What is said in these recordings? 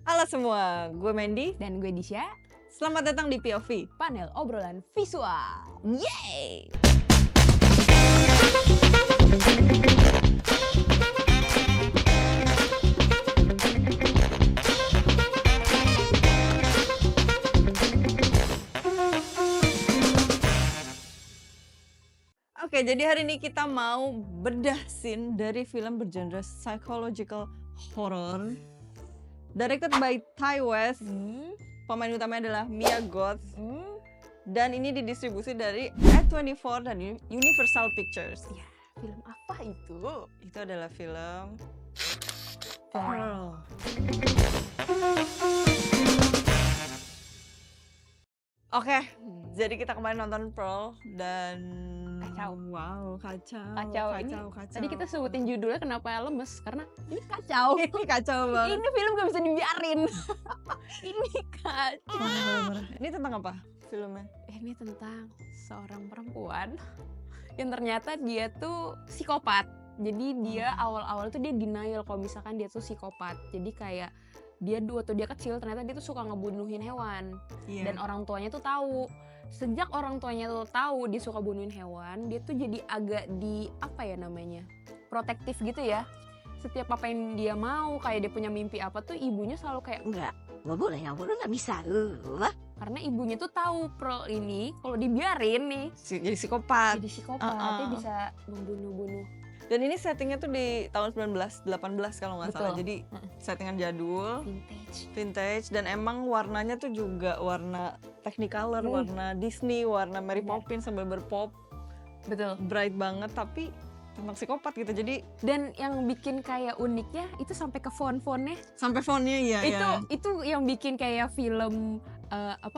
Halo semua, gue Mandy. Dan gue Disha, Selamat datang di POV. panel obrolan visual. Yeay! Oke, jadi hari ini kita mau bedah scene dari film bergenre psychological horror directed by Ty West. Pemain utamanya adalah Mia Goth. Dan ini didistribusi dari A24 dan Universal Pictures. Ya, film apa itu? Itu adalah film Pearl. Oke, jadi kita kemarin nonton Pearl dan Kacau. Wow, kacau. Tadi kita sebutin judulnya kenapa lemes, karena ini kacau. Ini kacau banget. Ini film gak bisa dibiarin. Ini kacau. Parah. Ini tentang apa filmnya? Ini tentang seorang perempuan yang ternyata dia tuh psikopat. Jadi dia awal-awal tuh dia denial kalau misalkan dia tuh psikopat. Jadi kayak dia waktu dia kecil ternyata dia tuh suka ngebunuhin hewan. Iya. Dan orang tuanya tuh tahu. Sejak orang tuanya tuh tahu dia suka bunuhin hewan, dia tuh jadi agak protektif gitu ya. Setiap apa yang dia mau, kayak dia punya mimpi apa tuh ibunya selalu kayak Enggak boleh, yang bodoh nggak bisa. karena ibunya tuh tahu Pearl ini kalau dibiarin nih Jadi psikopat. jadi psikopat, dia bisa membunuh-bunuh. Dan ini settingnya tuh di tahun 1918 kalau nggak salah. Betul. Jadi settingan jadul, vintage, dan emang warnanya tuh juga warna Technicolor, warna Disney, warna Mary Poppins sambil berpop, Betul. bright banget tapi tentang psikopat gitu. Jadi Dan yang bikin kayak uniknya itu sampai ke font-fontnya. sampai fontnya Itu yang bikin kayak film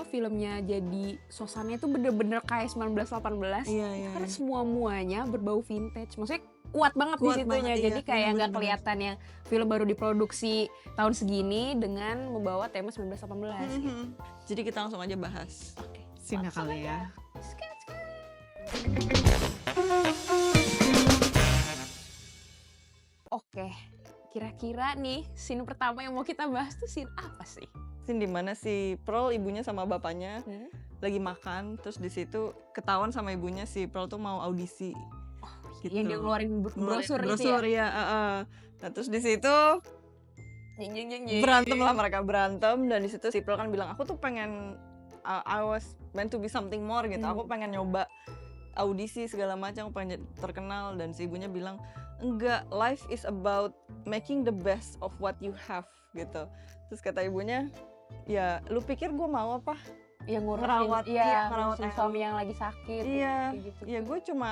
filmnya jadi suasananya itu bener-bener kayak 1918. Iya. Karena semua-muanya berbau vintage. Maksudnya kuat banget di Kuat situnya. banget, Jadi iya. kayak nggak Bener-bener. kelihatan yang film baru diproduksi tahun segini dengan membawa tema 1918. gitu. Jadi kita langsung aja bahas. Oke. Scene Langsung kali ya. Oke. Kira-kira nih scene pertama yang mau kita bahas tuh scene apa sih? Scene dimana si Pearl ibunya sama bapaknya lagi makan, terus di situ ketahuan sama ibunya si Pearl tuh mau audisi. Gitu. Yang dia ngeluarin brosur itu brosur ya? ya. Nah terus di situ Jeng. berantem lah, mereka berantem, dan di situ si Pearl kan bilang, aku tuh pengen I was meant to be something more gitu. Aku pengen nyoba audisi segala macam, pengen terkenal. Dan si ibunya bilang, enggak, life is about making the best of what you have gitu. Terus kata ibunya, ya lu pikir gue mau apa? Yang Ngerawat, ngerawat ngerawat suami yang lagi sakit. Iya, kayak gitu. ya gue cuma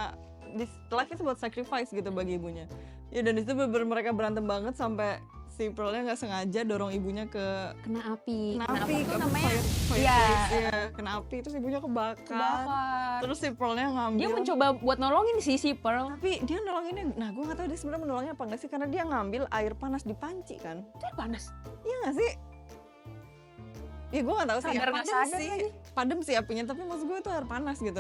life is about sacrifice gitu bagi ibunya. Ya dan itu bener-bener mereka berantem banget sampai si Pearl-nya nggak sengaja dorong ibunya ke Kena api. kena Kena api, apa tuh ke namanya? fireplace, Iya. ya, kena api, terus ibunya kebakar. Kebakar. Terus si Pearl-nya ngambil. Dia mencoba buat nolongin si Pearl. Tapi dia nolonginnya, nah gue nggak tahu dia sebenarnya menolongnya apa nggak sih, karena dia ngambil air panas di panci kan? Itu panas. Iya nggak sih? Ya gue nggak tahu sih. Sadar ya, nggak padam sadar sih, lagi. padam sih apinya, tapi maksud gue itu air panas gitu.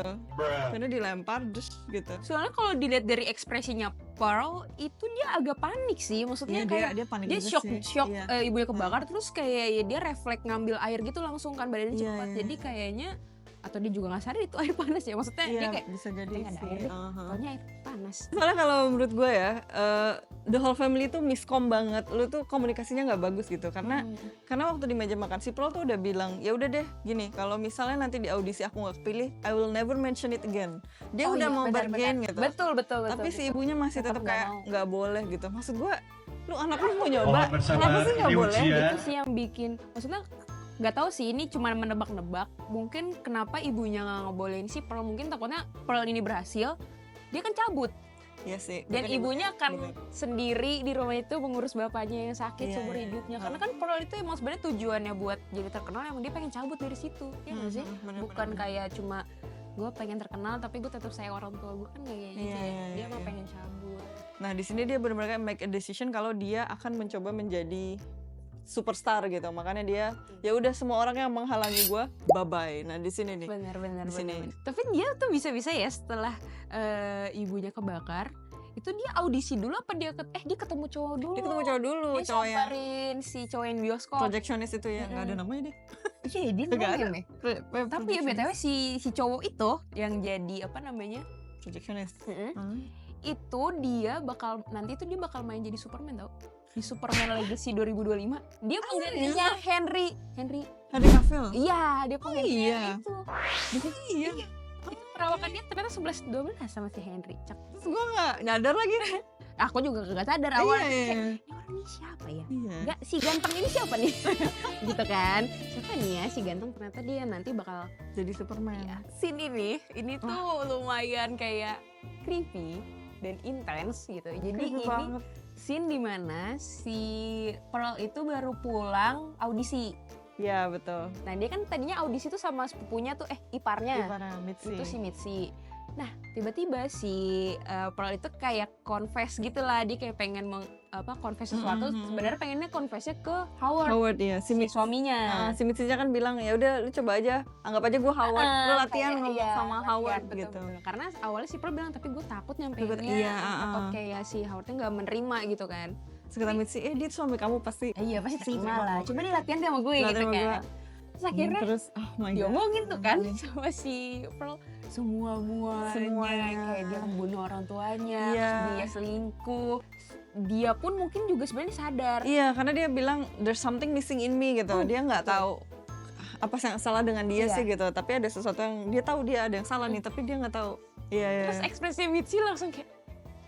Karena dilempar, terus gitu. Soalnya kalau dilihat dari ekspresinya Pearl itu dia agak panik sih. Maksudnya kayak dia panik dia juga shock sih. Iya. ibunya kebakar terus kayak ya dia refleks ngambil air gitu langsung kan badannya Iya, cepat. iya. Jadi kayaknya atau dia juga nggak sadar itu air panas ya. Maksudnya dia Iya, kayak bisa jadi "Kayak nggak ada air sih. deh." Taunya air panas. Soalnya kalau menurut gue ya, the whole family tuh miskom banget. Lu tuh komunikasinya nggak bagus gitu. Karena waktu di meja makan si Pearl tuh udah bilang, ya udah deh gini, kalau misalnya nanti di audisi aku nggak kepilih, I will never mention it again. Dia Oh udah iya, mau benar, bargain benar. gitu. Betul. Tapi si ibunya masih tetap Tetap nggak kayak mau. nggak boleh gitu. Maksud gue, lu anak lu mau nyoba, Mohon bersabar, kenapa sih nggak ini boleh? ujian. Itu sih yang bikin, maksudnya nggak tahu sih, ini cuma menebak-nebak mungkin kenapa ibunya nggak ngebolehin si Pearl. Mungkin takutnya Pearl ini berhasil dia kan cabut Iya sih. dan Bukan ibunya akan bener. sendiri di rumah itu mengurus bapaknya yang sakit Iya, seumur iya. hidupnya. Karena kan Pearl itu emang sebenarnya tujuannya buat jadi terkenal, emang dia pengen cabut dari situ ya nggak sih? bener, Bukan bener. kayak cuma gue pengen terkenal tapi gue tetap sayang orang tua gue, kan nggak kayak gitu Iya, ya. iya, Dia iya, emang iya. pengen cabut. Nah di sini dia benar-benar make a decision kalau dia akan mencoba menjadi superstar gitu. Makanya dia ya udah, semua orang yang menghalangi gue bye bye. Nah di sini nih. Benar. Di sini. Tapi dia tuh bisa-bisa ya setelah ibunya kebakar Itu dia audisi dulu apa dia dia ketemu cowok dulu? Dia ketemu cowok dulu, Dia cowok yang samperin si cowok yang bioskop. projectionist itu ya, nggak ada namanya deh. Iya, dia Nggak ada. namanya. Tapi ya BTW si cowok itu yang jadi apa namanya? Projectionist. Itu dia bakal main jadi Superman tau, di Superman Legacy 2025 dia penggantinya Henry Henry Cavill. iya dia penggantinya iya. itu Iya. itu perawakan dia ternyata 11-12 sama si Henry. Terus gue nggak nyadar lagi. Aku juga gak sadar awalnya Iya. kayak, ini orang ini siapa ya? Iya. Enggak, si ganteng ini siapa nih? Gitu kan. Siapa nih ya si ganteng, ternyata dia nanti bakal Jadi Superman. ya. Scene ini tuh lumayan kayak creepy dan intens gitu. Jadi Creepy ini banget. scene dimana si Pearl itu baru pulang audisi. Iya betul. Nah dia kan tadinya audisi tuh sama sepupunya tuh iparnya. Ibarat Mitzi. Itu si Mitzi. Nah tiba-tiba si Pearl itu kayak confess gitu lah, dia kayak pengen confess sesuatu. Sebenarnya pengennya confessnya ke Howard Howard ya, si suaminya. si Mitzi-nya kan bilang ya udah lu coba aja, anggap aja gue Howard, lu latihan kayak, ngomong iya, sama latihan, Howard betul, gitu. betul. Karena awalnya si Pearl bilang tapi gue takut Takut, nyampeinnya, iya, takut kayak si Howardnya nggak menerima gitu kan. Terus kata Mitzi, dia suami kamu pasti. Iya pasti terima Terima lah. kok. Coba dia latihan deh sama gue Latihan gitu sama kan. gue. Terus akhirnya Terus oh my god. diomongin tuh kan sama si Pearl semuanya kayak dia membunuh orang tuanya, Iya. terus dia selingkuh. Dia pun mungkin juga sebenarnya sadar. Iya, karena dia bilang there's something missing in me gitu. Dia nggak tahu apa yang salah dengan dia Iya. sih gitu. Tapi ada sesuatu yang dia tahu dia ada yang salah nih, tapi dia nggak tahu. Iya, iya. Terus ekspresi Mitzi langsung kayak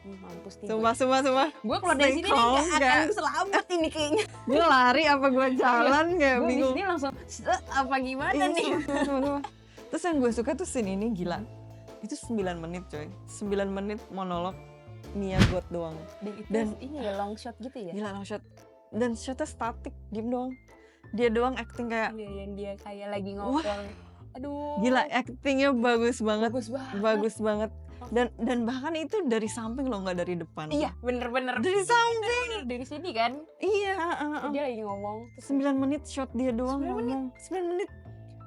mampus nih. Sumpah. Gue keluar dari Stay sini calm, nih gak akan selamat ini kayaknya. Gue lari apa gue jalan kayak Gue di bingung. sini langsung apa gimana Iya, nih? sumpah. Terus yang gue suka tuh scene ini gila. Itu 9 menit coy. 9 menit monolog Mia Goth doang. Dan ini ya long shot gitu ya. Gila long shot. Dan shotnya statik, diem doang. Dia doang acting kayak Iya, yang dia kayak lagi ngobrol. Aduh. gila, actingnya bagus banget. Bagus banget. Dan bahkan itu dari samping loh, nggak dari depan. Iya, bener-bener. Dari samping. Dari sini kan. Iya, Dia lagi ngomong. 9 menit shot dia doang 9 menit. ngomong. 9 menit.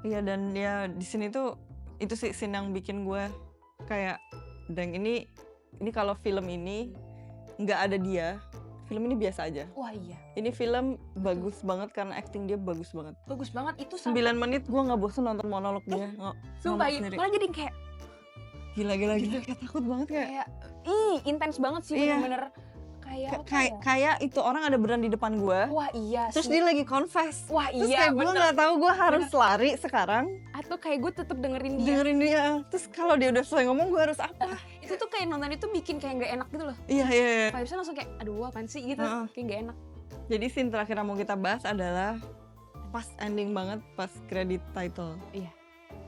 Iya, dan dia di sini tuh itu sih scene yang bikin gue kayak dang, ini kalau film ini nggak ada dia, film ini biasa aja. Wah iya. Ini film bagus banget karena acting dia bagus banget. Bagus banget itu 9 menit gue nggak bosan nonton monolog dia. Sumpah, ngomong sendiri. malah jadi kayak Gila, kayak takut banget kayak intens banget sih, Iya. bener-bener kayak apa ya? kayak itu orang ada beneran di depan gue. Wah iya Terus sih. dia lagi confess. Wah Terus iya kayak gue bener. nggak tahu gue harus lari sekarang Atau kayak gue tetep dengerin dia. dengerin dia. Terus kalau dia udah selesai ngomong gue harus apa? Itu tuh kayak nonton itu bikin kayak nggak enak gitu loh. Iya. Vibesnya langsung kayak aduh apaan sih gitu. Heeh. Kayak nggak enak. Jadi scene terakhir yang mau kita bahas adalah pas ending banget, pas credit title. Iya.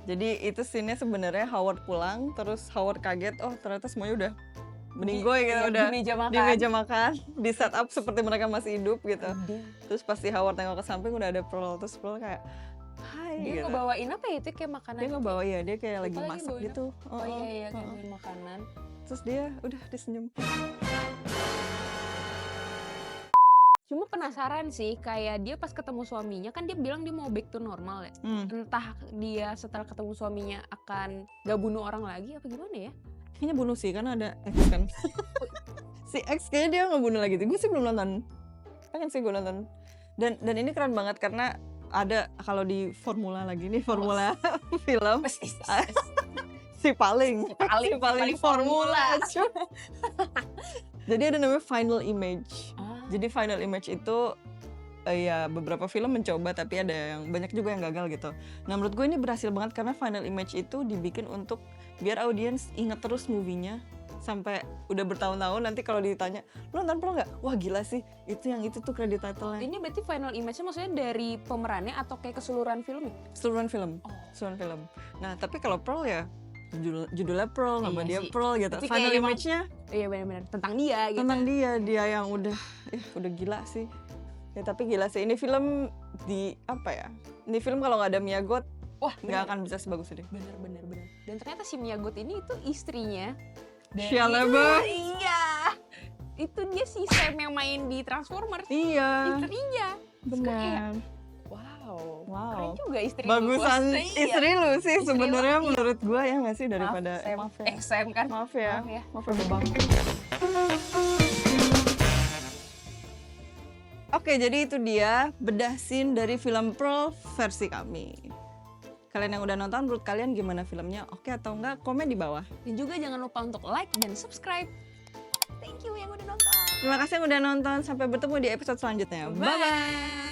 Jadi itu scene-nya sebenarnya Howard pulang, terus Howard kaget, oh ternyata semuanya udah meninggoy gitu, udah di meja makan. di meja makan, di set up seperti mereka masih hidup gitu. Dia, Terus pasti Howard tengok ke samping udah ada Pearl, terus Pearl kayak hai dia gitu. ngebawain apa ya itu kayak makanan. Dia ngebawa ya, dia kayak lagi Lupa lagi masak bawain gitu. Oh iya kayak bawain makanan. Terus dia udah disenyum. Cuma penasaran sih, kayak dia pas ketemu suaminya kan dia bilang dia mau back to normal ya. Entah dia setelah ketemu suaminya akan gak bunuh orang lagi apa gimana ya? Kayaknya bunuh sih, karena ada X kan. Si X kayaknya dia ngebunuh lagi tuh. Gue sih belum nonton. Pengen sih gue nonton. Dan ini keren banget karena ada kalau di formula lagi nih, formula film si paling formula. Jadi ada namanya final image. Jadi final image itu ya beberapa film mencoba tapi ada yang banyak juga yang gagal gitu. Nah menurut gue ini berhasil banget karena final image itu dibikin untuk biar audiens inget terus movie-nya sampai udah bertahun-tahun. Nanti kalau ditanya lo nonton Pearl nggak? Wah gila sih, itu tuh credit title-nya. Ini berarti final image-nya maksudnya dari pemerannya atau kayak keseluruhan film ya? Keseluruhan film. Keseluruhan film. Nah tapi kalau Pearl ya judulnya Pearl, nama Iya dia sih. Pearl gitu. Tapi Final kayak emang- image-nya Iya benar-benar tentang dia gitu. tentang dia yang udah gila sih. Ya tapi gila sih, ini film ini film kalau nggak ada Mia Goth Wah nggak akan bisa sebagus ini. bener. Dan ternyata si Mia Goth ini itu istrinya dari- Shia LaBeouf. Iya. Itu dia si Sam yang main di Transformers. Iya, Istrinya. Terus gue kayak, benar. wow. Keren juga istri Bagusan lu, Bos. istri lu sih Istri sebenarnya lu, iya. menurut gua ya nggak sih daripada Maaf, Sam. maaf ya. Sam kan. Maaf ya. Maaf ya. Maaf ya Bang. Oke, jadi itu dia bedah scene dari film Pearl versi kami. Kalian yang udah nonton, menurut kalian gimana filmnya? Oke atau enggak? Komen di bawah. Dan juga jangan lupa untuk like dan subscribe. Thank you yang udah nonton. Terima kasih yang udah nonton. Sampai bertemu di episode selanjutnya. Bye-bye.